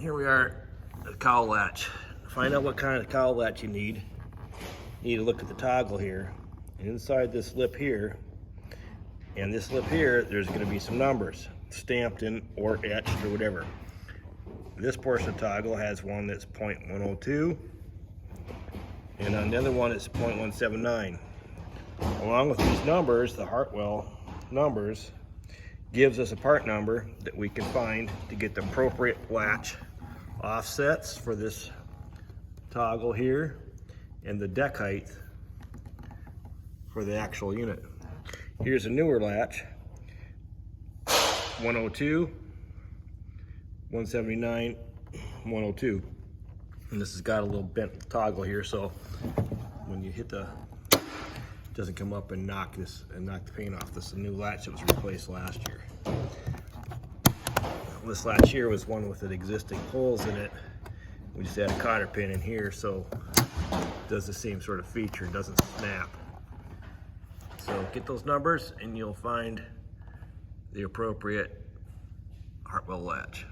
Here we are at the cowl latch. To find out what kind of cowl latch you need to look at the toggle here. And inside this lip here, and this lip here, there's going to be some numbers stamped in or etched or whatever. This portion of the toggle has one that's 0.102, and on the other one it's 0.179. Along with these numbers, the Hartwell numbers gives us a part number that we can find to get the appropriate latch offsets for this toggle here and the deck height for the actual unit. Here's a newer latch, 102, 179, 102. And this has got a little bent toggle here, so when you hit the, it doesn't come up and knock the paint off. This is a new latch that was replaced last year. This latch here was one with an existing holes in it. We just add a cotter pin in here, so it does the same sort of feature, it doesn't snap. So get those numbers and you'll find the appropriate Hartwell latch.